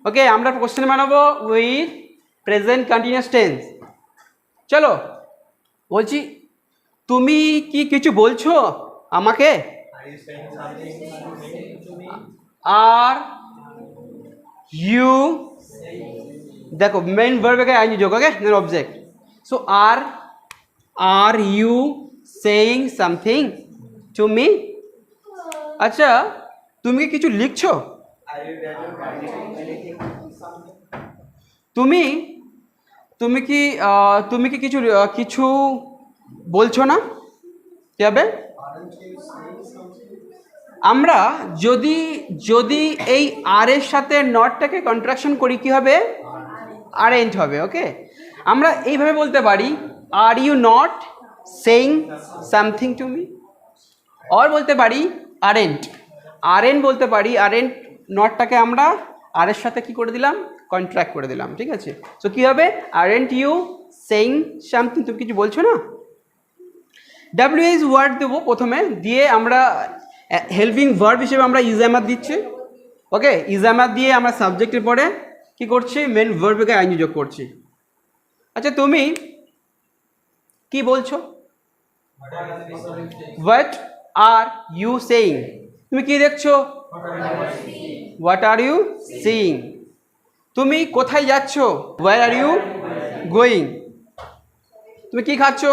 ওকে, আমরা কোশ্চেন বানাবো with present continuous tense. চলো, বলছি তুমি কি কিছু বলছো আমাকে? আর ইউ, দেখো মেইন ভার্ব আইনি যোগ, okay, then object. So are you saying something to me? আচ্ছা, তুমি কি কিছু লিখছো? তুমি তুমি কি তুমি কি কিছু কিছু বলছো না? কি হবে? আমরা যদি যদি এই আর এর সাথে নটটাকে কন্ট্রাকশন করি কি হবে? আরেন্ট হবে। ওকে, আমরা এইভাবে বলতে পারি, are you not saying something to me? আর বলতে পারি আরেন্ট বলতে পারি, আরেন্ট নটটাকে আমরা আর এর সাথে কি করে দিলাম? কন্ট্রাক্ট করে দিলাম, ঠিক আছে? সো কি হবে? আরেন্ট ইউ সেইং সামথিং, তুমি কিছু বলছো না? WH ওয়ার্ড দেবো প্রথমে, দিয়ে আমরা হেল্পিং ভার্ব হিসেবে আমরা ইজামাত দিচ্ছি। ওকে, ইজামাত দিয়ে আমরা সাবজেক্টের পরে কি করছি? মেন ভার্বকে আইনি যোগ করছি। আচ্ছা, তুমি কি বলছো? What are you saying? তুমি কি দেখছো? What are you seeing? তুমি কোথায় যাচ্ছ? Where are you going? তুমি কি খাচ্ছ?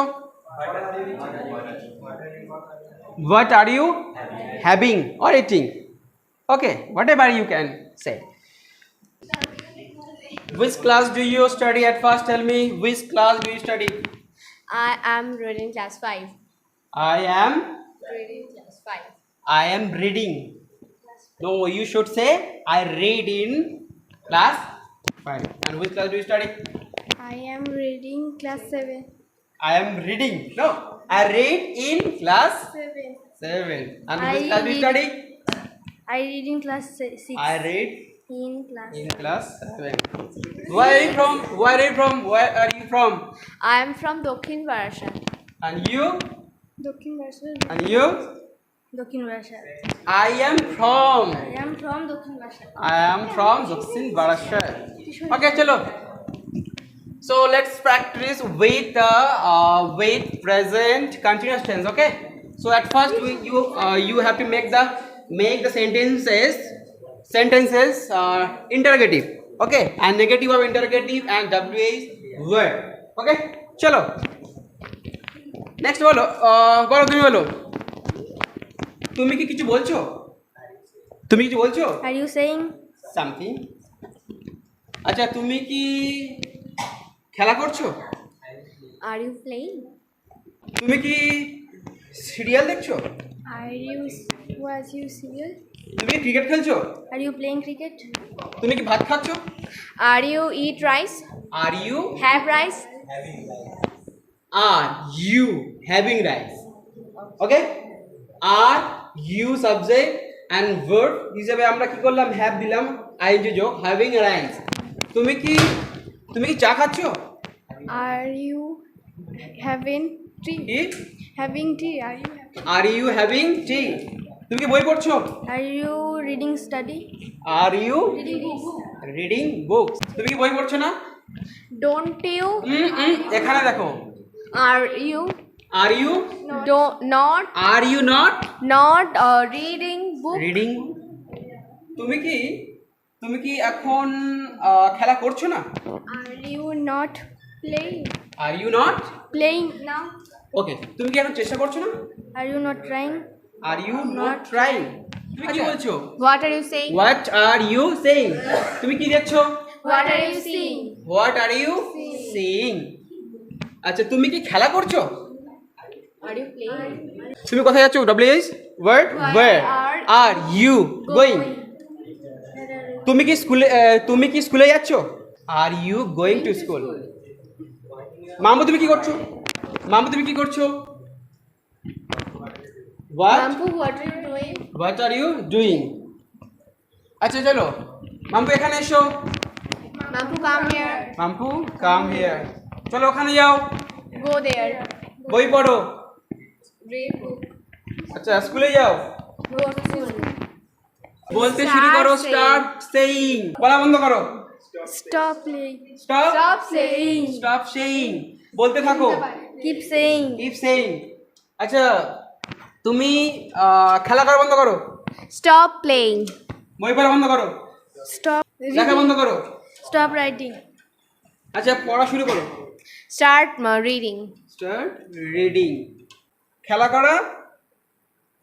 What are you having or eating? Okay, whatever you can say. Which class do you study at first? Tell me, which class do you study? I am reading class 5. I am Reading class 5. I am reading. No, you should say I read in class 5. And which class do you study? I am reading class 7. I am reading. No, I read in class 7. 7. And I which class do you read- study? I read in class 6. I read In class. in class 7. Where are you from? Where are you from? Where are you from? I am from Dokhin Barasha. And you? Dokhin Barasha. And you? Dokhin Barasha. I am from Dokhin Barasha. Dakshin Barasha. Okay, chalo. So let's practice with with present continuous tense. Okay. So at first you have to make the sentences interrogative. Okay, and negative of interrogative and WH word. Okay, chalo. Next বলো, তুমি বলো, তুমি কি কিছু বলছো? তুমি কিছু বলছো? Are you saying? সামথিং। আচ্ছা, তুমি কি খেলা করছো? Are you playing? তুমি কি সিরিয়াল দেখছো? Are you was you serial? তুমি কি ক্রিকেট খেলছো? Are you playing cricket? তুমি কি ভাত খাচ্ছো? Are you eat rice? Are you Have rice? having rice? Okay, are you subject and verb হিসেবে আমরা কি করলাম? হ্যাভ দিলাম, আইএনজি যোগ, হ্যাভিং রাইস। তুমি কি চা খাচ্ছো? Are you having tea? কি? Having tea? Are you having tea? তুমি কি বই পড়ছো? Are you reading study? আর ইউ Reading books. Reading books? তুমি কি বই পড়ছো না? Don't you? এখানে দেখো, Are you? Are you Not are you not reading book? Reading? তুমি কি এখন খেলা করছো না? Are you not playing? Are you not Playing now? ওকে, তুমি কি এখন চেষ্টা করছো না? Are you not trying? Are you not trying? তুমি কি বলছো? What are you saying? What are you saying? তুমি কি দেখছো? What are you seeing? What are you seeing? আচ্ছা, তুমি কি খেলা করছো? Are you playing? তুমি কোথায় যাচ্ছো? WH word where are you going? তুমি কি স্কুলে যাচ্ছ? Are you going to school? মামু তুমি কি করছো? Mampu, what are you doing? What are you doing? আচ্ছা চলো, মাম্পু এখানে এসো। Mampu, come here. Mampu come here. চলো ওখানে যাও, Go there. বই পড়ো। Read book. আচ্ছা, স্কুলে যাও। Go to school. বলতে শুরু করো, স্টার্ট সেইং। বলা বন্ধ করো। Stop playing. Stop Stop saying. Stop saying. বলতে থাকো। Keep saying. Keep saying. আচ্ছা, তুমি খেলা করা বন্ধ করো। Stop playing. বই পড়া বন্ধ করো। Stop লেখা বন্ধ করো। Stop writing. আচ্ছা, পড়া শুরু করো। Start reading. Start reading. খেলা করা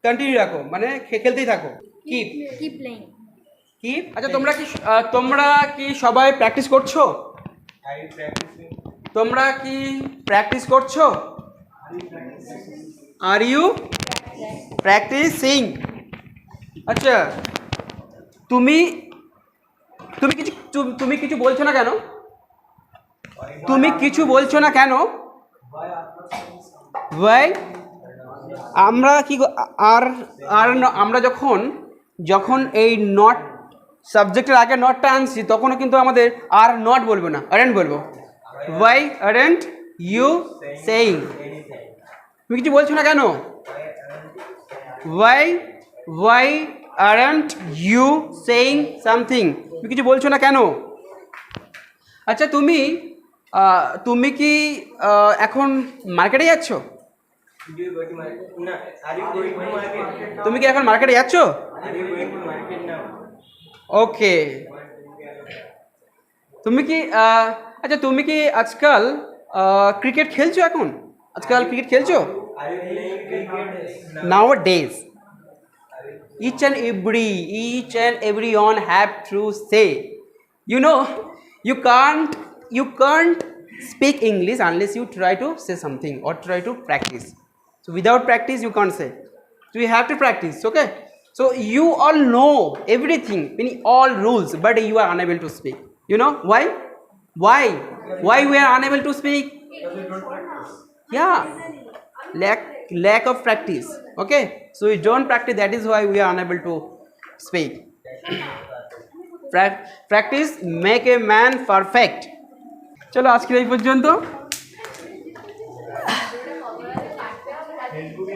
কন্টিনিউ রাখো, মানে খেলতেই থাকো। Keep Keep playing. কিপ। আচ্ছা, তোমরা কি সবাই প্র্যাকটিস করছো? তোমরা কি প্র্যাকটিস করছো? Are you practising? আচ্ছা, তুমি কিছু বলছো না কেন? তুমি কিছু বলছো না কেন? ওয়াই? আমরা কি আর আর আমরা যখন এই নট সাবজেক্টের আগে নটটা আনছি, তখনও কিন্তু আমাদের আর নট বলবো না, আরেন্ট বলবো। Why aren't you saying? তুমি কিছু বলছো না কেন? Why aren't you saying something? তুমি কিছু বলছো না কেন? আচ্ছা, তুমি কি এখন মার্কেটে যাচ্ছ? তুমি কি এখন মার্কেটে যাচ্ছ? ওকে। আচ্ছা, তুমি কি আজকাল ক্রিকেট খেলছো? আজকাল ক্রিকেট খেলছো? Nowadays, each and everyone have to say, you can't speak English unless you try to say something or try to practice. So without practice you can't say. So you have to practice, okay? So you all know everything, meaning all rules, but you are unable to speak. You know why? Why we are unable to speak? Yeah, lack of practice. Okay, so we don't practice, that is why we are unable to speak. Practice make a man perfect. চলো, আজকে এই পর্যন্ত। ফেসবুকে